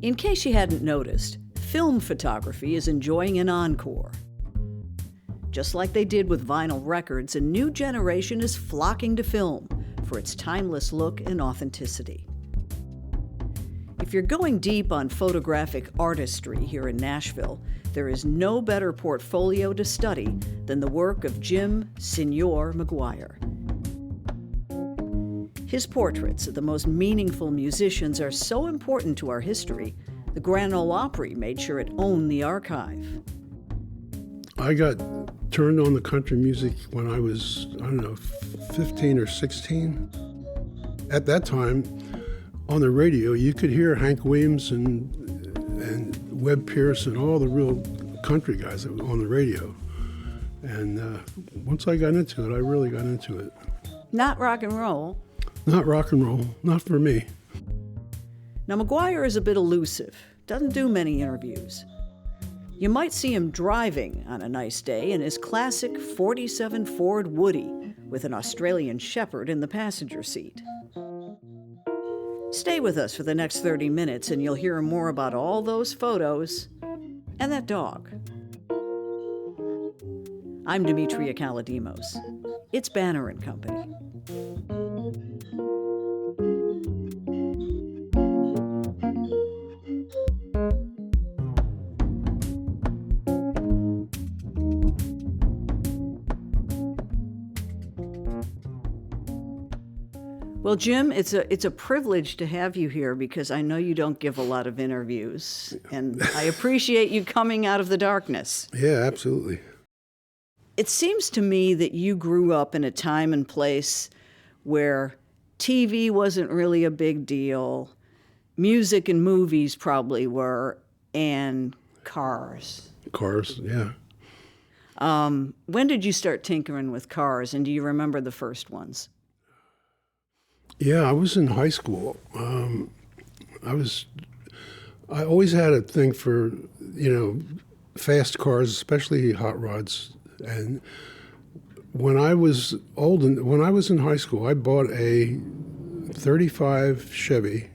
In case you hadn't noticed, film photography is enjoying an encore. Just like they did with vinyl records, a new generation is flocking to film for its timeless look and authenticity. If you're going deep on photographic artistry here in Nashville, there is no better portfolio to study than the work of Jim Senor McGuire. His portraits of the most meaningful musicians are so important to our history, the Grand Ole Opry made sure it owned the archive. I got turned on the country music when I was, 15 or 16. At that time, on the radio, you could hear Hank Williams and Webb Pierce and all the real country guys that were on the radio. And once I got into it, I really got into it. Not rock and roll. Not rock and roll, not for me. Now, McGuire is a bit elusive, doesn't do many interviews. You might see him driving on a nice day in his classic 47 Ford Woody with an Australian Shepherd in the passenger seat. Stay with us for the next 30 minutes and you'll hear more about all those photos and that dog. I'm Demetria Kalodimos. It's Banner and Company. Well, Jim, it's a privilege to have you here because I know you don't give a lot of interviews, and I appreciate you coming out of the darkness. Yeah, absolutely. It seems to me that you grew up in a time and place where TV wasn't really a big deal, music and movies probably were, and cars. Cars, yeah. When did you start tinkering with cars, and do you remember the first ones? Yeah, I was in high school. I always had a thing for, fast cars, especially hot rods. And when I was in high school, I bought a 35 Chevy,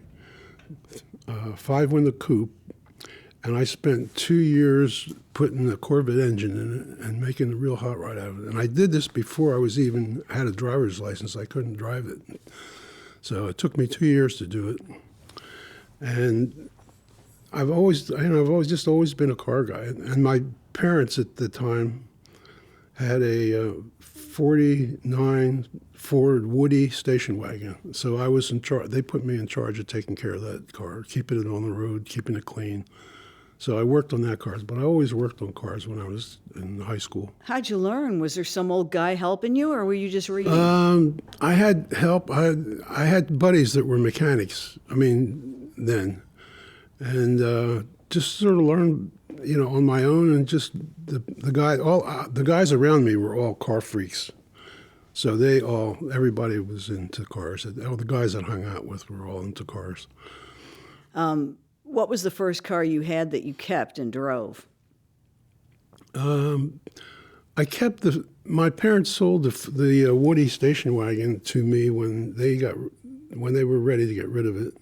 5-window coupe, and I spent 2 years putting a Corvette engine in it and making a real hot rod out of it. And I did this before I had a driver's license. I couldn't drive it. So it took me 2 years to do it. And I've always been a car guy. And my parents at the time had a 49 Ford Woody station wagon. So I was in charge. They put me in charge of taking care of that car, keeping it on the road, keeping it clean. So I worked on that cars, but I always worked on cars when I was in high school. How'd you learn? Was there some old guy helping you, or were you just reading? I had help. I had buddies that were mechanics. Then, and just sort of learned, on my own. And just the guys around me were all car freaks. So everybody was into cars. All the guys that I hung out with were all into cars. What was the first car you had that you kept and drove? I kept my parents sold the Woody station wagon to me when they were ready to get rid of it,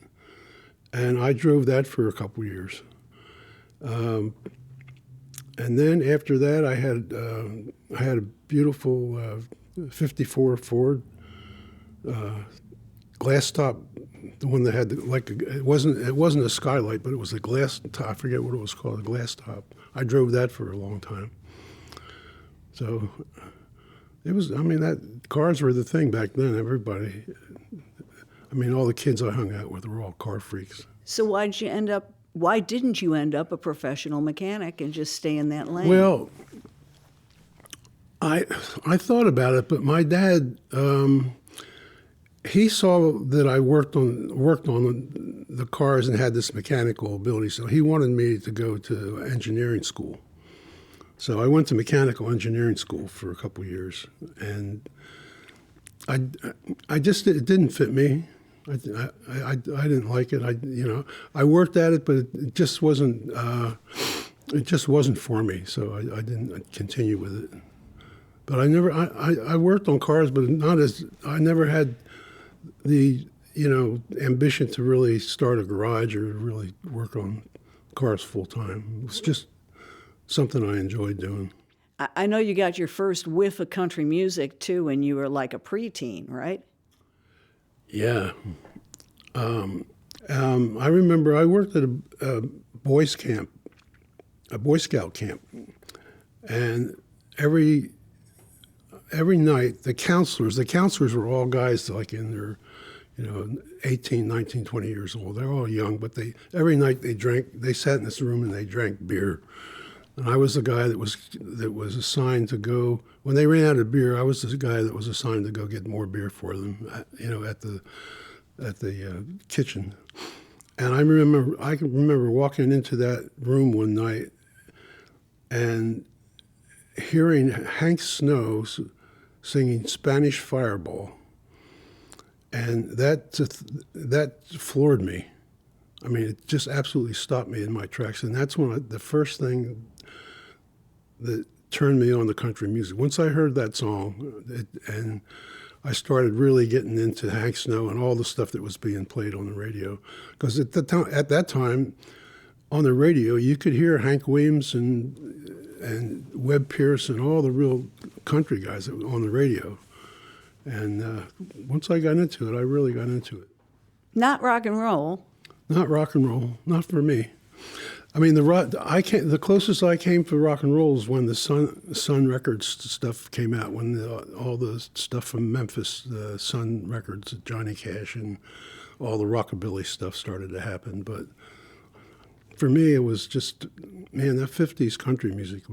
and I drove that for a couple years. And then after that, I had a beautiful 54 Ford glass top. The one that had it wasn't a skylight, but it was a glass top. I forget what it was called, a glass top. I drove that for a long time. So it was. Cars were the thing back then. Everybody. All the kids I hung out with were all car freaks. So why didn't you end up a professional mechanic and just stay in that lane? Well, I thought about it, but my dad. He saw that I worked on the cars and had this mechanical ability, so he wanted me to go to engineering school. So I went to mechanical engineering school for a couple of years, and it didn't fit me. I didn't like it. I worked at it, but it just wasn't for me. So I didn't continue with it. But I worked on cars, but I never had the ambition to really start a garage or really work on cars full time. It was just something I enjoyed doing. I know you got your first whiff of country music, too, when you were like a preteen, right? Yeah. I remember I worked at a Boy Scout camp, and every night the counselors were all guys like in their 18, 19, 20 years old. They're all young, but every night they sat in this room and they drank beer. And I was the guy that was assigned to go, when they ran out of beer, I was the guy that was assigned to go get more beer for them, at the kitchen. And I can remember walking into that room one night and hearing Hank Snow singing Spanish Fireball. And that floored me. I mean, it just absolutely stopped me in my tracks. And that's when the first thing that turned me on to country music. Once I heard that song, and I started really getting into Hank Snow and all the stuff that was being played on the radio. Because at that time, on the radio, you could hear Hank Williams and Webb Pierce and all the real country guys that were on the radio. And once I got into it, I really got into it. Not rock and roll. Not rock and roll, not for me. I mean, the closest I came to rock and roll is when the Sun Records stuff came out, when all the stuff from Memphis, the Sun Records, Johnny Cash, and all the rockabilly stuff started to happen. But for me, it was just, man, that 50s country music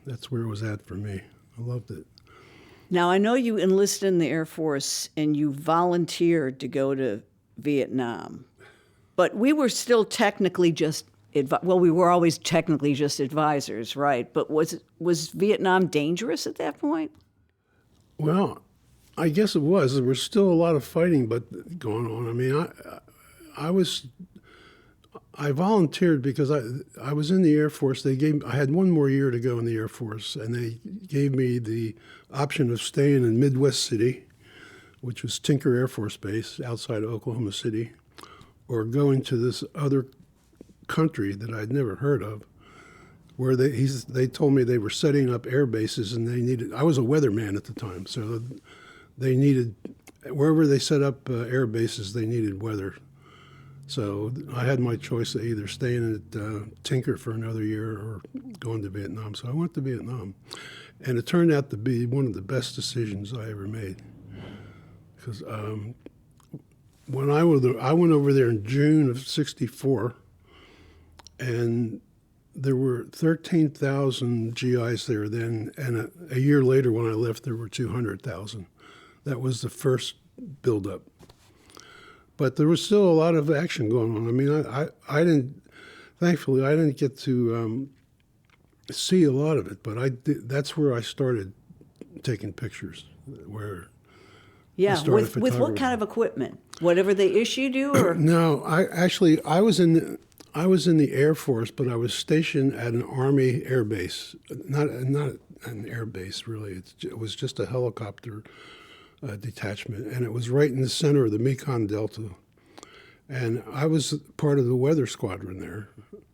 that's where it was at for me. I loved it. Now, I know you enlisted in the Air Force and you volunteered to go to Vietnam, but we were still technically just, we were always technically just advisors, right? But was Vietnam dangerous at that point? Well, I guess it was. There was still a lot of fighting going on. I mean, I volunteered because I was in the Air Force. I had one more year to go in the Air Force, and they gave me the option of staying in Midwest City, which was Tinker Air Force Base outside of Oklahoma City, or going to this other country that I'd never heard of, where they told me they were setting up air bases, and I was a weatherman at the time, so they needed, wherever they set up air bases, they needed weather. So I had my choice of either staying at Tinker for another year or going to Vietnam. So I went to Vietnam. And it turned out to be one of the best decisions I ever made. Because when I went over there in June of '64, and there were 13,000 GIs there then, and a year later when I left, there were 200,000. That was the first buildup. But there was still a lot of action going on. I mean, thankfully, I didn't get to see a lot of it, but that's where I started taking pictures, Yeah, with what kind of equipment? Whatever they issued you, or no? I was in the Air Force, but I was stationed at an Army air base, not an air base really. It was just a helicopter detachment, and it was right in the center of the Mekong Delta. And I was part of the weather squadron there.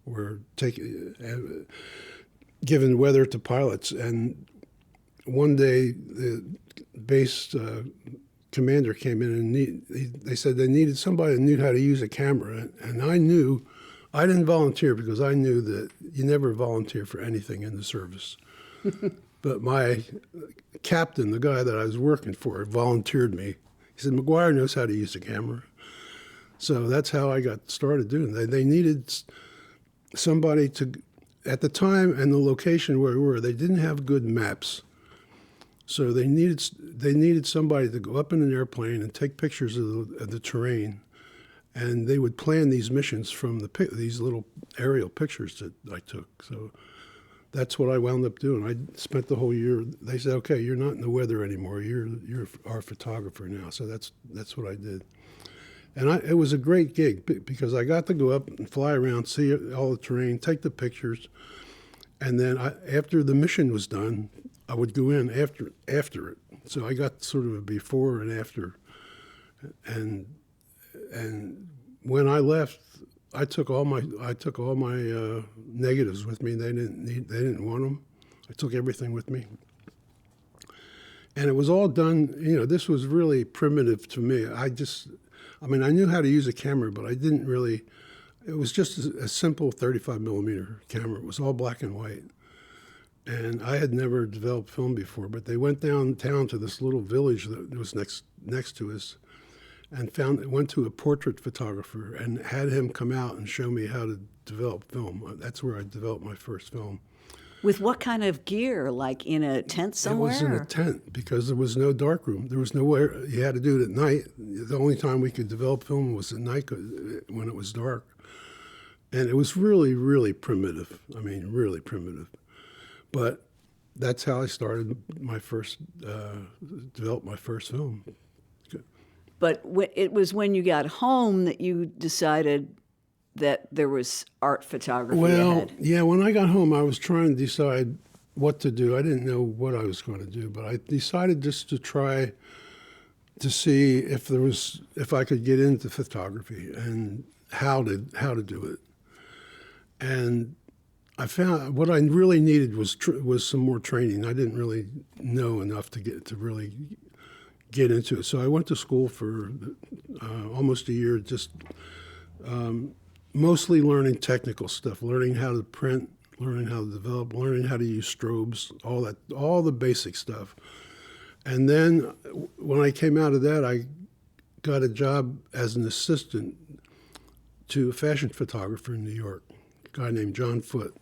We're giving weather to pilots. And one day, the base commander came in, and they said they needed somebody that knew how to use a camera. And I didn't volunteer because I knew that you never volunteer for anything in the service. But my captain, the guy that I was working for, volunteered me. He said, McGuire knows how to use a camera. So that's how I got started doing it. They needed somebody to, at the time and the location where we were, they didn't have good maps. So they needed somebody to go up in an airplane and take pictures of the terrain. And they would plan these missions from these little aerial pictures that I took. So that's what I wound up doing. I spent the whole year. They said, "Okay, you're not in the weather anymore. You're our photographer now." So that's what I did, and it was a great gig because I got to go up and fly around, see all the terrain, take the pictures, and then after the mission was done, I would go in after it. So I got sort of a before and after and when I left, I took all my negatives with me. They didn't want them. I took everything with me, and it was all done. This was really primitive to me. I knew how to use a camera, but I didn't really. It was just a simple 35 millimeter camera. It was all black and white. And I had never developed film before, but they went downtown to this little village that was next to us, and went to a portrait photographer and had him come out and show me how to develop film. That's where I developed my first film. With what kind of gear? Like in a tent somewhere? It was in a tent because there was no darkroom. There was nowhere. You had to do it at night. The only time we could develop film was at night when it was dark. And it was really, really primitive. I mean, really primitive. But that's how I started developed my first film. But it was when you got home that you decided that there was art photography ahead. Yeah, when I got home, I was trying to decide what to do. I didn't know what I was going to do, but I decided just to try to see if I could get into photography and how to do it. And I found what I really needed was some more training. I didn't really know enough to really get into it. So I went to school for almost a year, just mostly learning technical stuff, learning how to print, learning how to develop, learning how to use strobes, all the basic stuff. And then when I came out of that, I got a job as an assistant to a fashion photographer in New York, a guy named John Foote.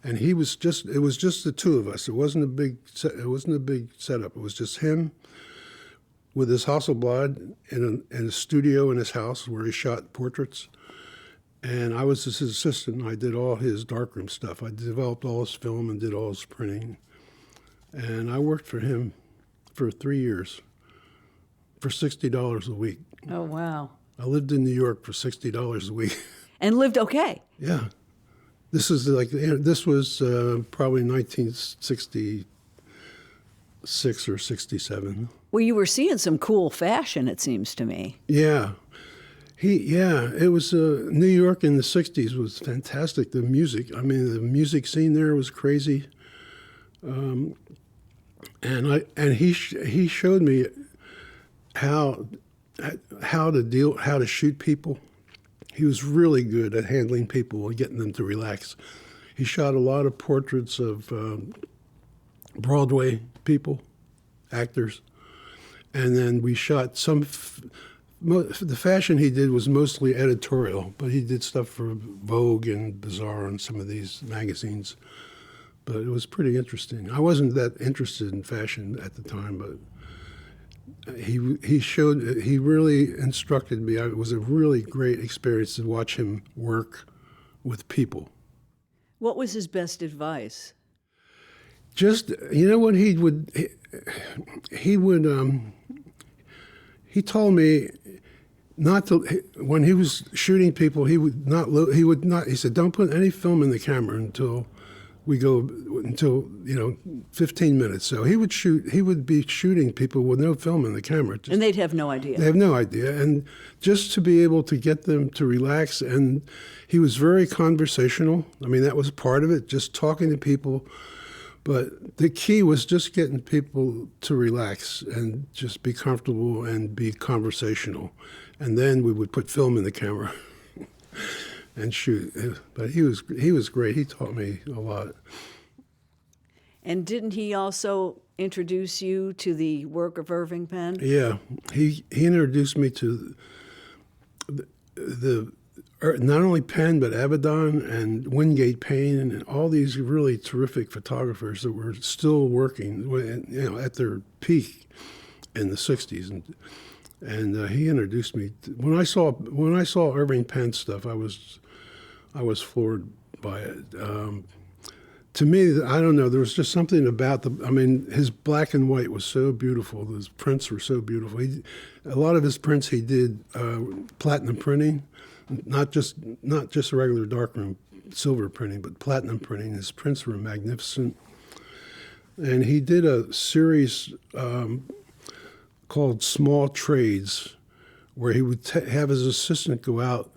And it was just the two of us. It wasn't a big setup. It was just him with his Hasselblad in a studio in his house where he shot portraits. And I was his assistant. I did all his darkroom stuff. I developed all his film and did all his printing. And I worked for him for 3 years for $60 a week. Oh, wow. I lived in New York for $60 a week. And lived okay. Yeah. This was probably 1966 or 67. Well, you were seeing some cool fashion, it seems to me. Yeah. It was New York in the 60s was fantastic. The music scene there was crazy. And he showed me how to shoot people. He was really good at handling people and getting them to relax. He shot a lot of portraits of Broadway people, actors, and then we shot the fashion he did was mostly editorial, but he did stuff for Vogue and Bazaar and some of these magazines. But it was pretty interesting. I wasn't that interested in fashion at the time, but he really instructed me. It was a really great experience to watch him work with people. What was his best advice? Just, what he told me not to, when he was shooting people, he said, don't put any film in the camera until 15 minutes. So he would be shooting people with no film in the camera. And they'd have no idea. They have no idea. And just to be able to get them to relax. And he was very conversational. I mean, that was part of it, just talking to people. But the key was just getting people to relax and just be comfortable and be conversational. And then we would put film in the camera and shoot. But he was great. He taught me a lot. And didn't he also introduce you to the work of Irving Penn? Yeah, he introduced me to the not only Penn but Avedon and Wingate Payne and all these really terrific photographers that were still working, at their peak in the '60s. And he introduced me. When I saw Irving Penn stuff, I was floored by it. To me, I don't know, there was just something about his black and white was so beautiful. His prints were so beautiful. A lot of his prints he did platinum printing, not just regular darkroom silver printing, but platinum printing. His prints were magnificent. And he did a series called Small Trades, where he would have his assistant go out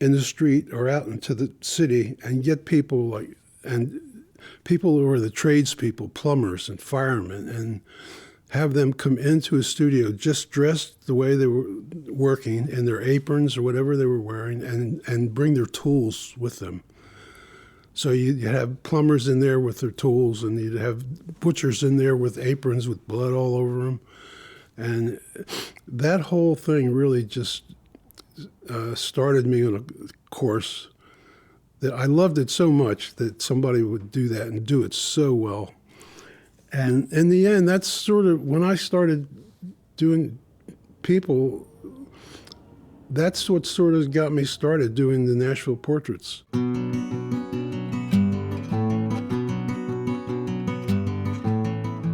in the street or out into the city and get people people who are the tradespeople, plumbers and firemen, and have them come into a studio just dressed the way they were working in their aprons or whatever they were wearing, and bring their tools with them. So you'd have plumbers in there with their tools, and you'd have butchers in there with aprons with blood all over them. And that whole thing really just started me on a course that I loved it so much that somebody would do that and do it so well. And in the end, that's sort of when I started doing people, that's what sort of got me started doing the Nashville portraits.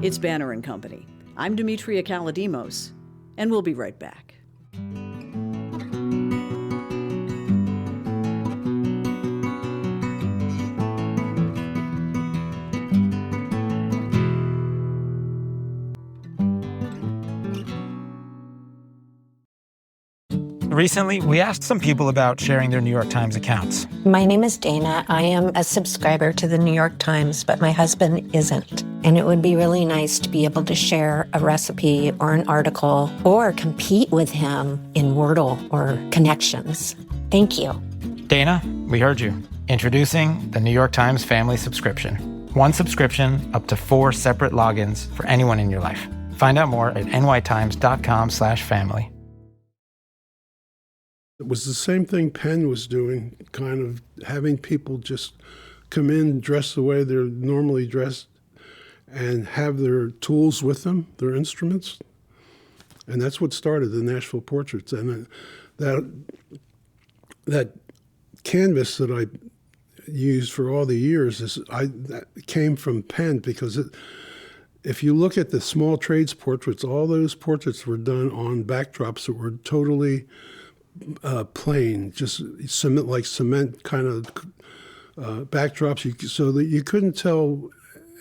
It's Banner and Company. I'm Demetria Kalodimos, and we'll be right back. Recently, we asked some people about sharing their New York Times accounts. My name is Dana. I am a subscriber to the New York Times, but my husband isn't. And it would be really nice to be able to share a recipe or an article or compete with him in Wordle or Connections. Thank you. Dana, we heard you. Introducing the New York Times Family Subscription. One subscription, up to 4 separate logins for anyone in your life. Find out more at nytimes.com/family. It was the same thing Penn was doing, kind of having people just come in dressed the way they're normally dressed and have their tools with them, their instruments. And that's what started the Nashville portraits. And that canvas that I used for all the years that came from Penn, because if you look at the small trades portraits, all those portraits were done on backdrops that were totally plain, just cement kind of backdrops, so that you couldn't tell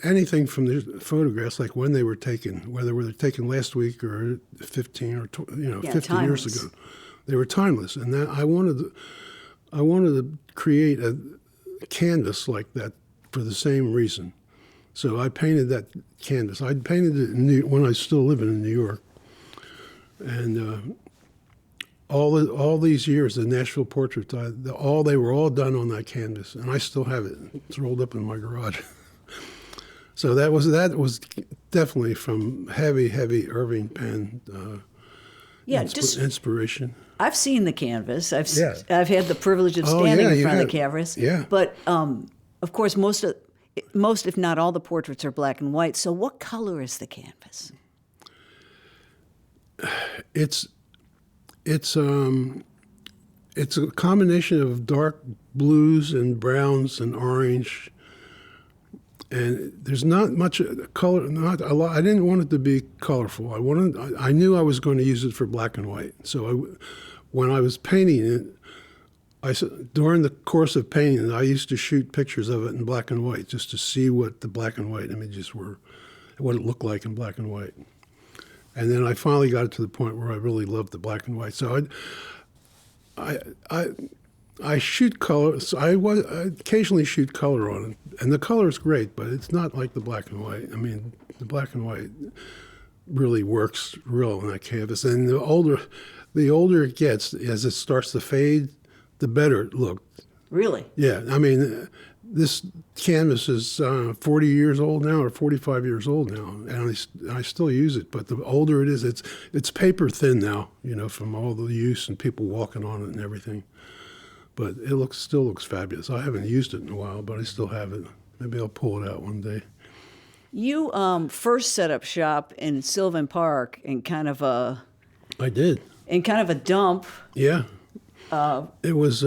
anything from the photographs, like when they were taken, whether they were taken last week or 15 or 50 timeless. years ago. They were timeless, and that I wanted to create a canvas like that for the same reason. So I painted that canvas. I painted it when I was still living in New York, and all these years, the Nashville portraits, they were all done on that canvas, and I still have it. It's rolled up in my garage. So that was definitely from heavy Irving Penn inspiration. I've seen the canvas. I've had the privilege of standing in front of the canvas. Yeah. But of course, most, if not all, the portraits are black and white. So what color is the canvas? It's a combination of dark blues and browns and orange, and there's not much color. Not a lot. I didn't want it to be colorful. I knew I was going to use it for black and white. So when I was painting it, during the course of painting it, I used to shoot pictures of it in black and white just to see what the black and white images were, what it looked like in black and white. And then I finally got it to the point where I really loved the black and white. So I shoot color. So I occasionally shoot color on it, and the color is great, but it's not like the black and white. I mean, the black and white really works real on that canvas. And the older it gets, as it starts to fade, the better it looked. Really? Yeah. I mean, this canvas is 40 years old now, or 45 years old now, and I still use it. But the older it is, it's paper thin now, from all the use and people walking on it and everything. But it still looks fabulous. I haven't used it in a while, but I still have it. Maybe I'll pull it out one day. You first set up shop in Sylvan Park in kind of a... I did. In kind of a dump. Yeah. It was...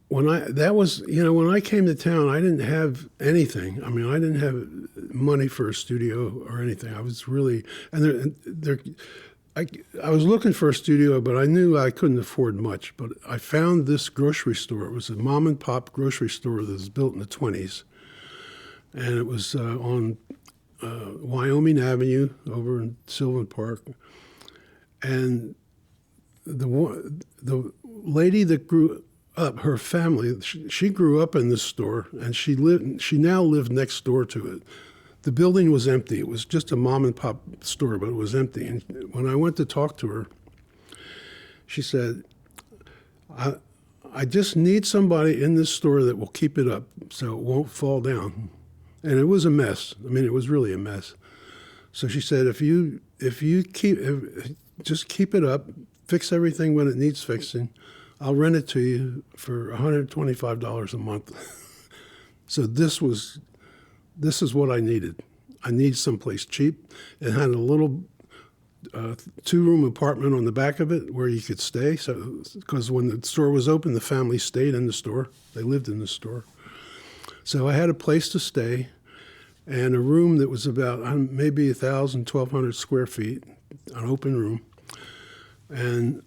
When I came to town, I didn't have anything. I mean, I didn't have money for a studio or anything. I was really, I was looking for a studio, but I knew I couldn't afford much. But I found this grocery store. It was a mom and pop grocery store that was built in the 1920s, and it was on Wyoming Avenue over in Sylvan Park. And the lady that grew up, her family, she grew up in this store, and she now lived next door to it. The building was empty. It was just a mom and pop store, but it was empty. And when I went to talk to her, she said, I just need somebody in this store that will keep it up so it won't fall down. And it was a mess. I mean, it was really a mess. So she said, just keep it up, fix everything when it needs fixing, I'll rent it to you for $125 a month. So this is what I needed. I need someplace cheap. It had a little 2-room apartment on the back of it where you could stay. So, because when the store was open, the family stayed in the store. They lived in the store. So I had a place to stay and a room that was about maybe 1,000, 1,200 square feet, an open room. And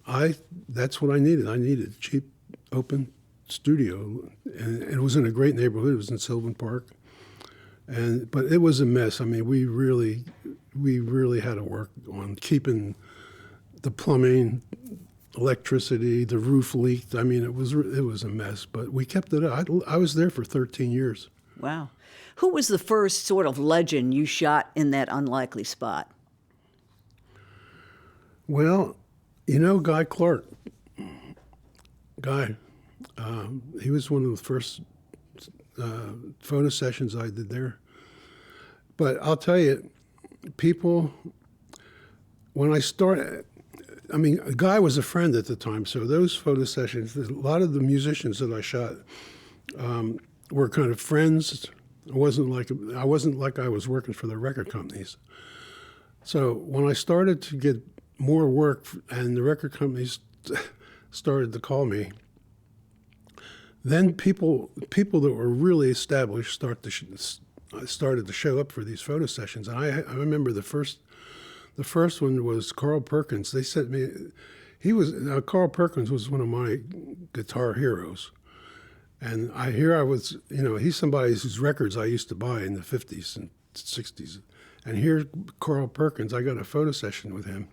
that's what I needed. I needed a cheap, open studio. And it was in a great neighborhood. It was in Sylvan Park. But it was a mess. I mean, we really had to work on keeping the plumbing, electricity, the roof leaked. I mean, it was a mess, but we kept it up. I was there for 13 years. Wow. Who was the first sort of legend you shot in that unlikely spot? Well, Guy Clark. Guy, he was one of the first photo sessions I did there. But I'll tell you, people, when I started, I mean, Guy was a friend at the time, so those photo sessions, a lot of the musicians that I shot were kind of friends. I wasn't like I was working for the record companies. So when I started to get more work and the record companies started to call me, then people that were really established started to show up for these photo sessions. And I remember the first one was Carl Perkins. They sent me. Carl Perkins was one of my guitar heroes, and I was, he's somebody whose records I used to buy in the 50s and 60s, and here Carl Perkins, I got a photo session with him,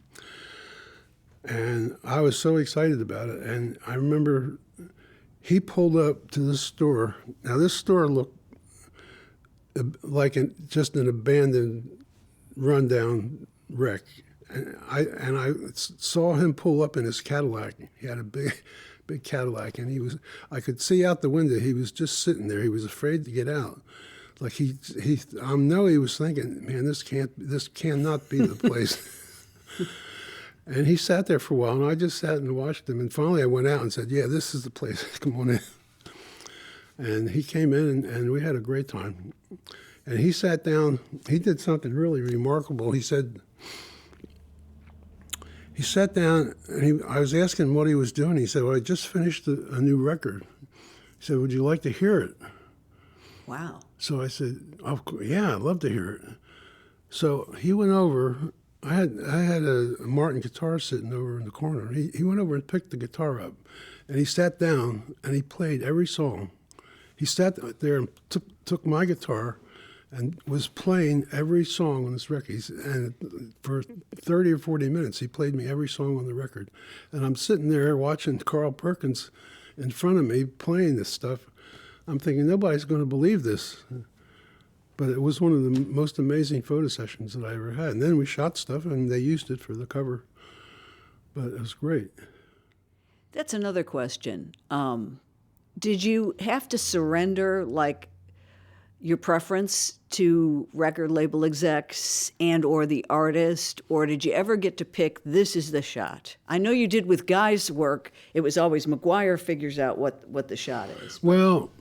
and I was so excited about it. And I remember he pulled up to this store. Now this store looked like just an abandoned, rundown wreck. And I saw him pull up in his Cadillac. He had a big Cadillac, and I could see out the window. He was just sitting there. He was afraid to get out. Like I know he was thinking, man, this cannot be the place. And he sat there for a while, and I just sat and watched him. And finally I went out and said, yeah, this is the place. Come on in. And he came in, and we had a great time. And he sat down. He did something really remarkable. He sat down, and I was asking him what he was doing. He said, well, I just finished a new record. He said, would you like to hear it? Wow. So I said, oh, yeah, I'd love to hear it. So he went over. I had a Martin guitar sitting over in the corner. He went over and picked the guitar up, and he sat down, and he played every song. He sat there and took my guitar and was playing every song on this record. And for 30 or 40 minutes, he played me every song on the record. And I'm sitting there watching Carl Perkins in front of me playing this stuff. I'm thinking, nobody's going to believe this. But it was one of the most amazing photo sessions that I ever had. And then we shot stuff, and they used it for the cover. But it was great. That's another question. Did you have to surrender, your preference to record label execs and or the artist, or did you ever get to pick, this is the shot? I know you did with Guy's work. It was always McGuire figures out what the shot is. Well,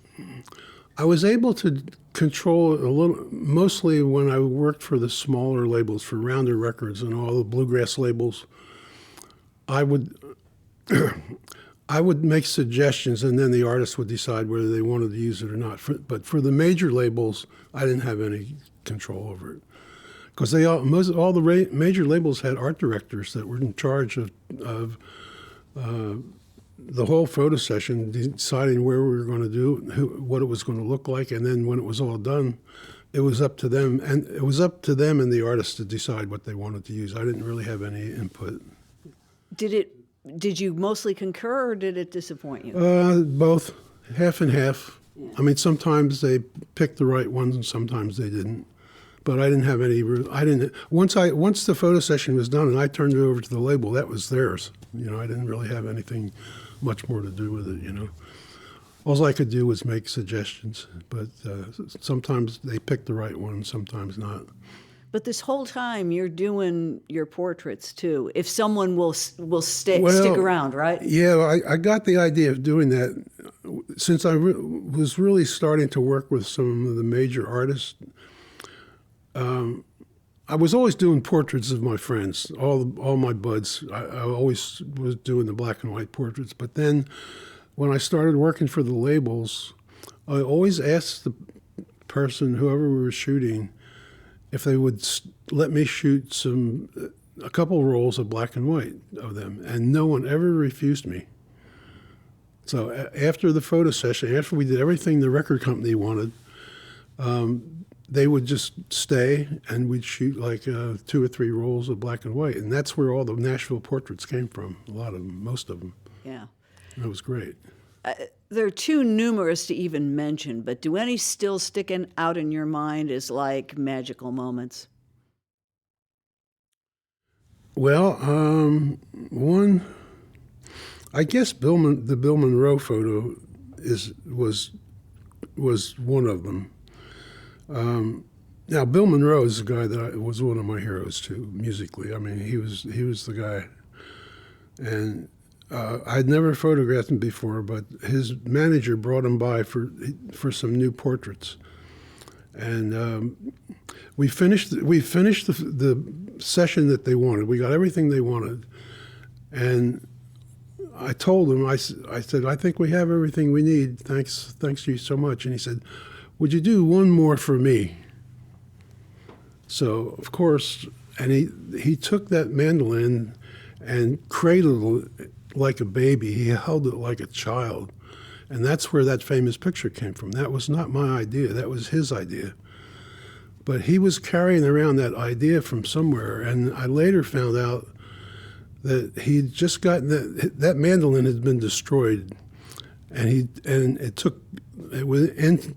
I was able to control it a little, mostly when I worked for the smaller labels, for Rounder Records and all the bluegrass labels. I would make suggestions, and then the artist would decide whether they wanted to use it or not. But for the major labels, I didn't have any control over it, because all the major labels had art directors that were in charge of the whole photo session, deciding where we were going to do, what it was going to look like, and then when it was all done, it was up to them, and it was up to them and the artist to decide what they wanted to use. I didn't really have any input. Did you mostly concur, or did it disappoint you? Both, half and half. Yeah. I mean, sometimes they picked the right ones, and sometimes they didn't. But I didn't have any. I didn't. Once the photo session was done, and I turned it over to the label, that was theirs. You know, I didn't really have anything much more to do with it. You know, all I could do was make suggestions. But sometimes they picked the right one, sometimes not. But this whole time you're doing your portraits too. If someone will stick around, right? Yeah, I got the idea of doing that since I was really starting to work with some of the major artists. I was always doing portraits of my friends, all my buds. I always was doing the black and white portraits. But then when I started working for the labels, I always asked the person, whoever we were shooting, if they would let me shoot a couple rolls of black and white of them, and no one ever refused me. So after the photo session, after we did everything the record company wanted, they would just stay, and we'd shoot like 2 or 3 rolls of black and white, and that's where all the Nashville portraits came from. A lot of them, most of them. Yeah, and it was great. They're too numerous to even mention, but do any still sticking out in your mind as like magical moments? Well, one, I guess the Bill Monroe photo was one of them. Now, Bill Monroe is a guy that was one of my heroes too, musically. I mean, he was the guy, and I'd never photographed him before, but his manager brought him by for some new portraits, and we finished the session that they wanted. We got everything they wanted, and I told him, I said, I think we have everything we need. Thanks to you so much. And he said, would you do one more for me? So of course, and he took that mandolin and cradled it like a baby. He held it like a child. And that's where that famous picture came from. That was not my idea. That was his idea. But he was carrying around that idea from somewhere. And I later found out that he'd just gotten that mandolin had been destroyed. And it was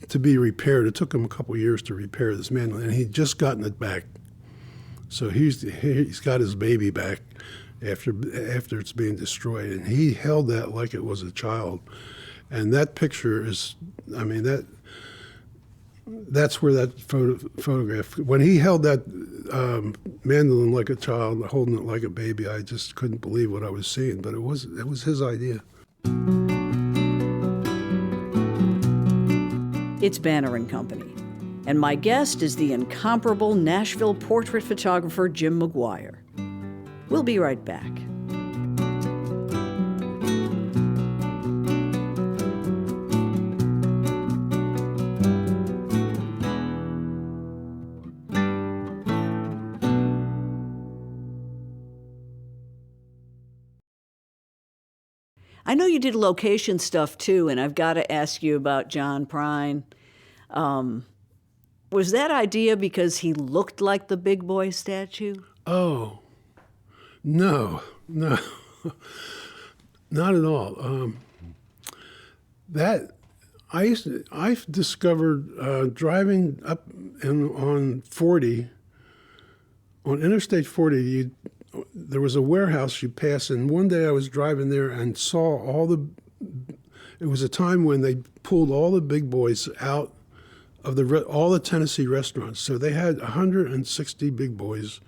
to be repaired. It took him a couple years to repair this mandolin, and he'd just gotten it back. So he's got his baby back after it's being destroyed, and he held that like it was a child. And that picture is, I mean, that's where that photograph. When he held that mandolin like a child, holding it like a baby, I just couldn't believe what I was seeing. But it was his idea. It's Banner & Company, and my guest is the incomparable Nashville portrait photographer Jim McGuire. We'll be right back. I know you did location stuff too, and I've got to ask you about John Prine. Was that idea because he looked like the big boy statue? Oh, no, not at all. I've discovered driving up on Interstate 40, there was a warehouse you pass, and one day I was driving there and saw it was a time when they pulled all the big boys out of all the Tennessee restaurants. So they had 160 big boys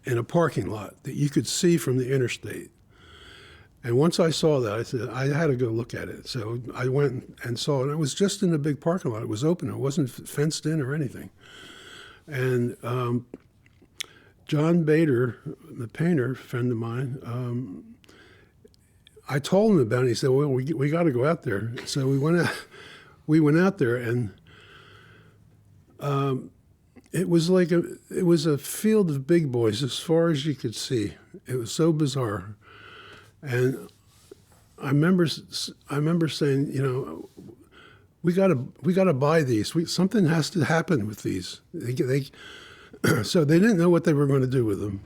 in a parking lot that you could see from the interstate. And once I saw that, I said, I had to go look at it. So I went and saw it. And it was just in a big parking lot. It was open. It wasn't fenced in or anything. And John Bader, the painter, friend of mine, I told him about it. He said, well, we got to go out there. So we went out there, and it was a field of big boys as far as you could see. It was so bizarre. And I remember saying, you know, we got to buy these. Something has to happen with these. So they didn't know what they were going to do with them.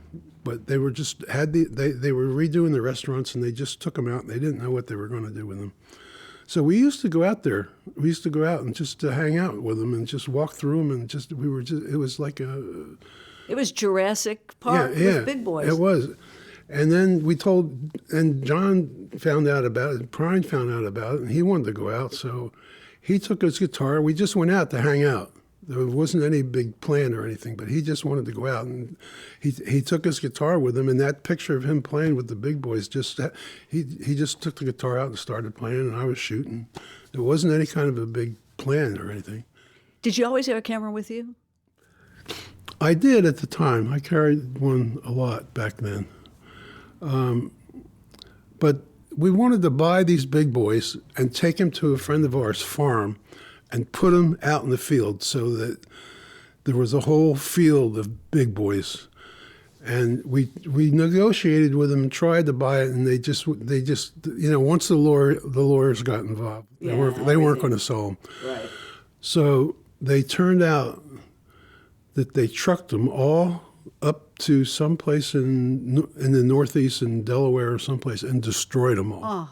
but they were they were redoing the restaurants, and they just took them out, and they didn't know what they were going to do with them. So we used to go out there. We used to go out and just hang out with them and just walk through them, and it was like It was Jurassic Park with big boys. It was. And then and John found out about it, Prine found out about it, and he wanted to go out, so he took his guitar. We just went out to hang out. There wasn't any big plan or anything, but he just wanted to go out, and he took his guitar with him. And that picture of him playing with the big boys, he just took the guitar out and started playing, and I was shooting. There wasn't any kind of a big plan or anything. Did you always have a camera with you? I did at the time. I carried one a lot back then. But we wanted to buy these big boys and take them to a friend of ours' farm and put them out in the field so that there was a whole field of big boys. And we negotiated with them and tried to buy it, and they just once the lawyers got involved, they weren't going to sell them. Right. So they turned out that they trucked them all up to someplace in the Northeast, in Delaware or someplace, and destroyed them all. Oh.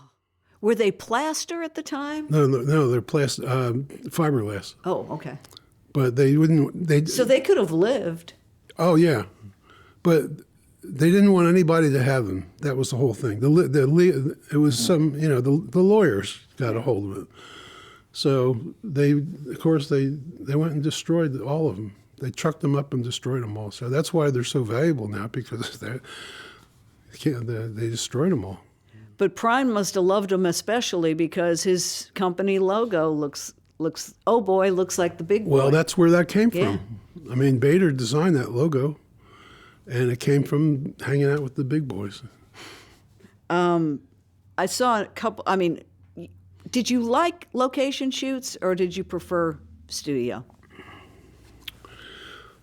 Were they plaster at the time? No, they're fiberglass. Oh, okay. But they wouldn't. So they could have lived. Oh yeah, but they didn't want anybody to have them. That was the whole thing. It was the lawyers got a hold of it. So they went and destroyed all of them. They trucked them up and destroyed them all. So that's why they're so valuable now, because they destroyed them all. But Prine must have loved him especially because his company logo looks like the big boy. Well, that's where that came Yeah. from. I mean, Bader designed that logo, and it came from hanging out with the big boys. I saw a couple. I mean, did you like location shoots or did you prefer studio?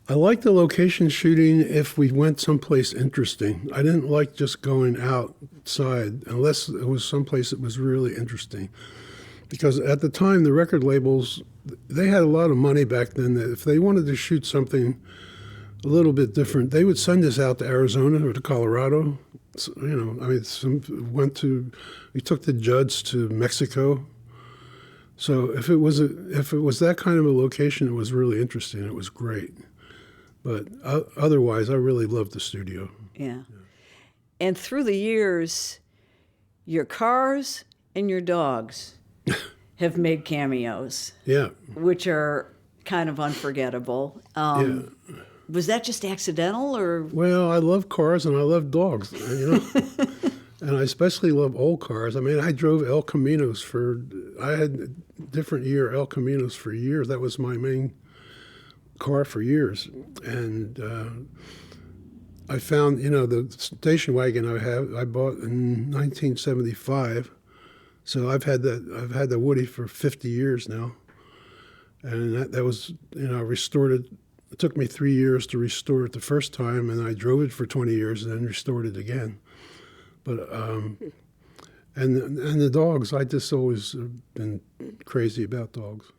I liked the location shooting if we went someplace interesting. I didn't like just going outside unless it was someplace that was really interesting. Because at the time, the record labels, they had a lot of money back then. That if they wanted to shoot something a little bit different, they would send us out to Arizona or to Colorado. So, we took the Judds to Mexico. So if it was that kind of a location, it was really interesting. It was great. But otherwise, I really loved the studio. Yeah. And through the years, your cars and your dogs have made cameos. Yeah. Which are kind of unforgettable. Was that just accidental, or? Well, I love cars and I love dogs, and I especially love old cars. I mean, I drove El Caminos I had different year El Caminos for years. That was my main car for years. And I found, the station wagon I bought in 1975. So I've had the Woody for 50 years now. And that was, restored it. It took me 3 years to restore it the first time, and I drove it for 20 years and then restored it again. But and the dogs, I just always been crazy about dogs.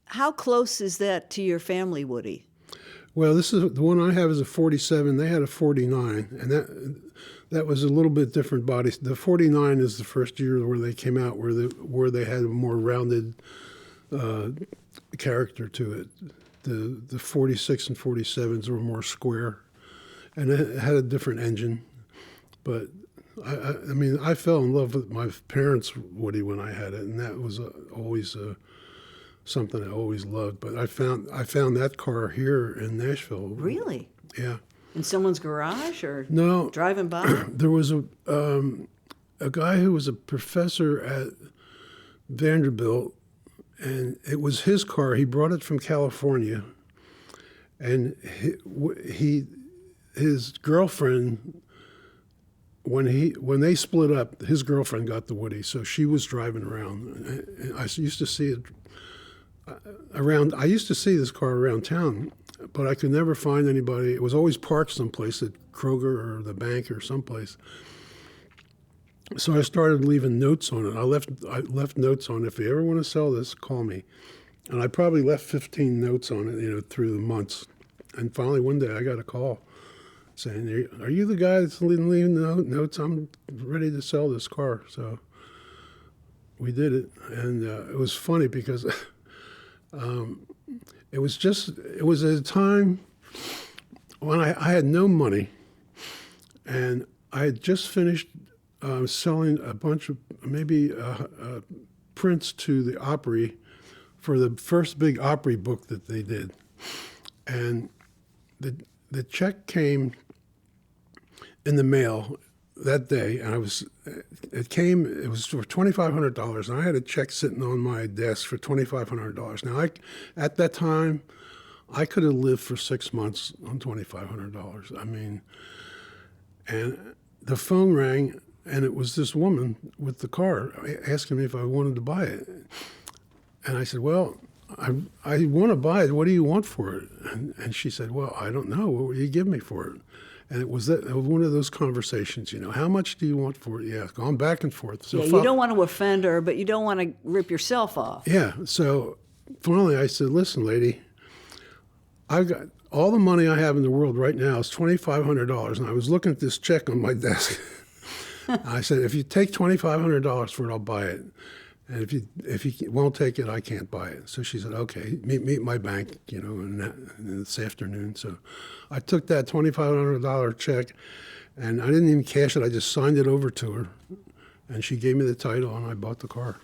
How close is that to your family, Woody? Well, this is the one I have is a 47. They had a 49, and that was a little bit different body. The 49 is the first year where they came out, where they had a more rounded character to it. The 46 and 47s were more square, and it had a different engine. But I fell in love with my parents' Woody when I had it, and that was always something I always loved. But I found that car here in Nashville. Really? Yeah. In someone's garage or no driving by? There was a guy who was a professor at Vanderbilt, and it was his car. He brought it from California, and his girlfriend, when they split up, his girlfriend got the Woody, so she was driving around. And I used to see it around. I used to see this car around town, but I could never find anybody. It was always parked someplace at Kroger or the bank or someplace. So I started leaving notes on it. I left notes on, if you ever want to sell this, call me. And I probably left 15 notes on it, through the months. And finally one day I got a call. saying, "Are you the guy that's leaving the notes? I'm ready to sell this car." So we did it, and it was funny because it was at a time when I had no money, and I had just finished selling a bunch of prints to the Opry for the first big Opry book that they did, and the check came in the mail that day, and it was for $2,500, and I had a check sitting on my desk for $2,500. Now, at that time, I could have lived for 6 months on $2,500. I mean, and the phone rang, and it was this woman with the car asking me if I wanted to buy it. And I said, "Well, I want to buy it. What do you want for it?" And she said, "Well, I don't know. What will you give me for it?" And it was one of those conversations, how much do you want for it? Yeah, going back and forth. So you don't want to offend her, but you don't want to rip yourself off. Yeah, so finally I said, "Listen, lady, I've got all the money I have in the world right now is $2,500. And I was looking at this check on my desk. I said, "If you take $2,500 for it, I'll buy it. And if you won't take it, I can't buy it." So she said, "Okay, meet my bank, this afternoon." So I took that $2,500 check, and I didn't even cash it. I just signed it over to her, and she gave me the title, and I bought the car.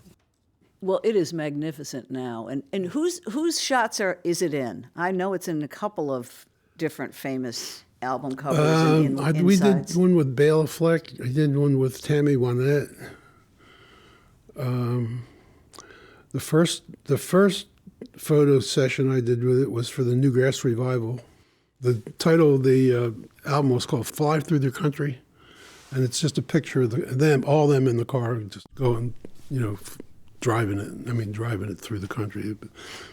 Well, it is magnificent now. And whose shots is it in? I know it's in a couple of different famous album covers and we insides. did one with Bela Fleck. I did one with Tammy Wynette. The first photo session I did with it was for the Newgrass Revival. The title of the album was called "Fly Through the Country," and it's just a picture of all them in the car, just going, driving it through the country.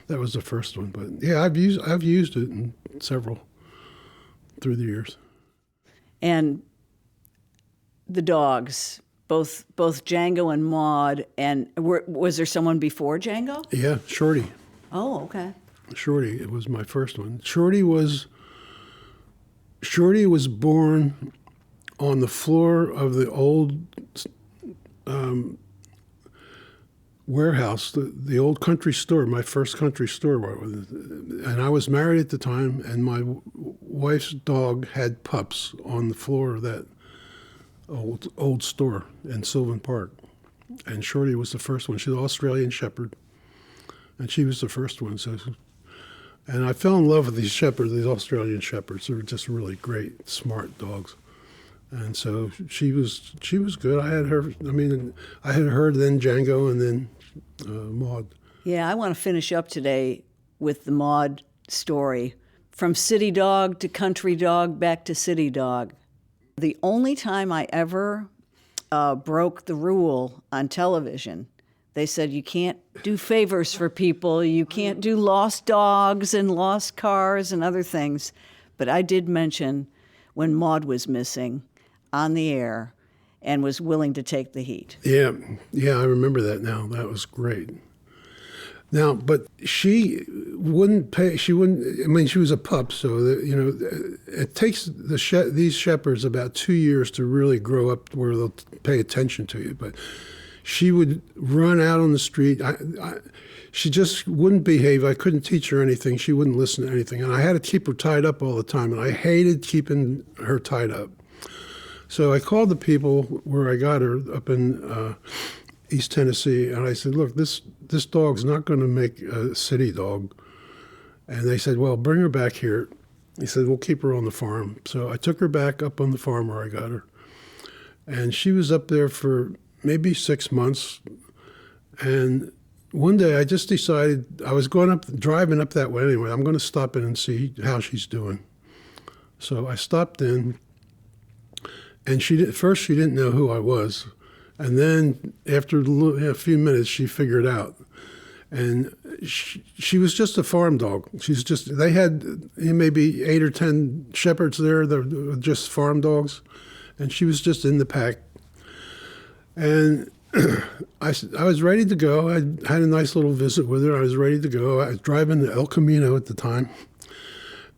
That was the first one, but yeah, I've used it in several through the years. And the dogs. Both Django and Maud, and was there someone before Django? Yeah, Shorty. Oh, okay. Shorty, it was my first one. Shorty was born on the floor of the old warehouse, the old country store, my first country store. And I was married at the time, and my wife's dog had pups on the floor of that old store in Sylvan Park, and Shorty was the first one. She's an Australian Shepherd, and she was the first one. So, and I fell in love with these Australian Shepherds. They were just really great, smart dogs, and so she was good. I had her. I had her, then Django, and then Maud. Yeah, I want to finish up today with the Maud story, from city dog to country dog back to city dog. The only time I ever broke the rule on television, they said you can't do favors for people, you can't do lost dogs and lost cars and other things. But I did mention when Maud was missing on the air and was willing to take the heat. Yeah, I remember that now. That was great. Now, but she wouldn't pay. She wouldn't. She was a pup, so it takes these shepherds about 2 years to really grow up where they'll pay attention to you. But she would run out on the street. She just wouldn't behave. I couldn't teach her anything. She wouldn't listen to anything, and I had to keep her tied up all the time. And I hated keeping her tied up. So I called the people where I got her up in East Tennessee, and I said, "Look, this dog's not going to make a city dog." And they said, "Well, bring her back here." He said, "We'll keep her on the farm." So I took her back up on the farm where I got her. And she was up there for maybe 6 months. And one day I just decided, I was driving up that way anyway, I'm going to stop in and see how she's doing. So I stopped in, and first she didn't know who I was. And then after a few minutes, she figured out. And she was just a farm dog. They had maybe 8 or 10 shepherds there that were just farm dogs. And she was just in the pack. And I was ready to go. I had a nice little visit with her. I was ready to go. I was driving to El Camino at the time.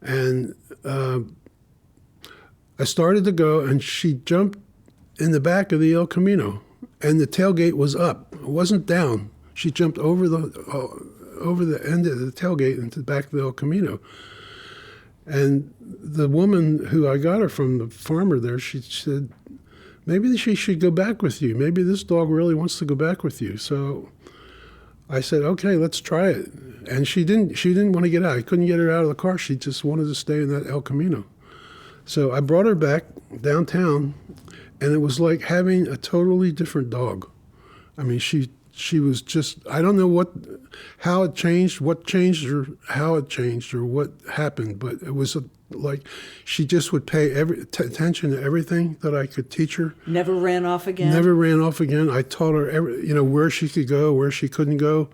And I started to go, and she jumped in the back of the El Camino, and the tailgate was up. It wasn't down. She jumped over the end of the tailgate into the back of the El Camino. And the woman who I got her from, the farmer there, she said, maybe she should go back with you. Maybe this dog really wants to go back with you. So I said, okay, let's try it. And she didn't want to get out. I couldn't get her out of the car. She just wanted to stay in that El Camino. So I brought her back downtown, and it was like having a totally different dog. I mean, she was just, I don't know how it changed, what changed, or how it changed, or what happened, but it was like she just would pay attention to everything that I could teach her. Never ran off again? Never ran off again. I taught her where she could go, where she couldn't go.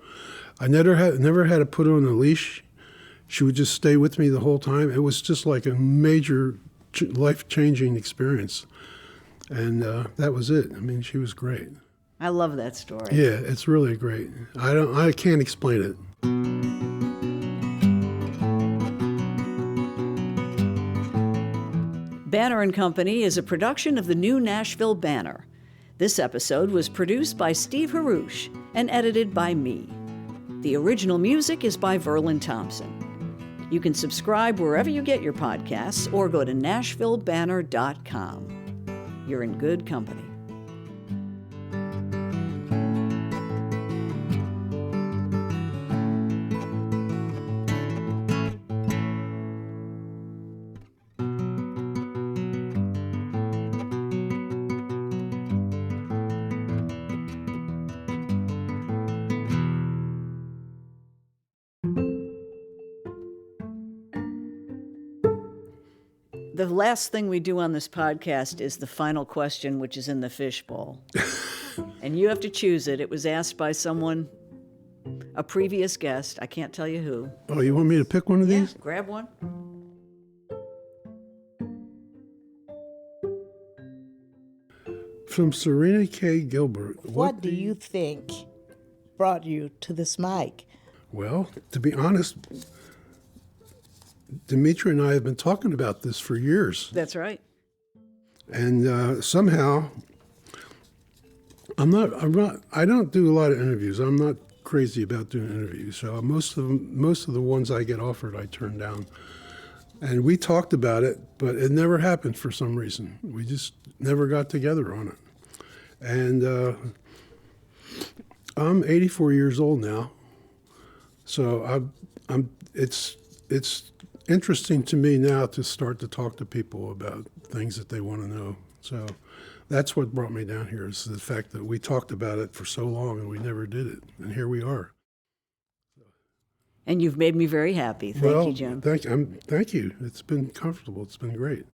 I never had to put her on a leash. She would just stay with me the whole time. It was just like a major life-changing experience. And that was it. I mean, she was great. I love that story. Yeah, it's really great. I can't explain it. Banner and Company is a production of the new Nashville Banner. This episode was produced by Steve Haruch and edited by me. The original music is by Verlin Thompson. You can subscribe wherever you get your podcasts or go to NashvilleBanner.com. You're in good company. The last thing we do on this podcast is the final question, which is in the fishbowl. And you have to choose it. It was asked by someone, a previous guest. I can't tell you who. Oh, you want me to pick one of these? Grab one. From Serena K. Gilbert. What do you think brought you to this mic? Well, to be honest, Demetria and I have been talking about this for years. That's right. And somehow, I don't do a lot of interviews. I'm not crazy about doing interviews. So most of the ones I get offered, I turn down. And we talked about it, but it never happened for some reason. We just never got together on it. And I'm 84 years old now. So it's interesting to me now to start to talk to people about things that they want to know. So that's what brought me down here, is the fact that we talked about it for so long and we never did it. And here we are. And you've made me very happy. Thank you, Jim. Thank you. It's been comfortable. It's been great.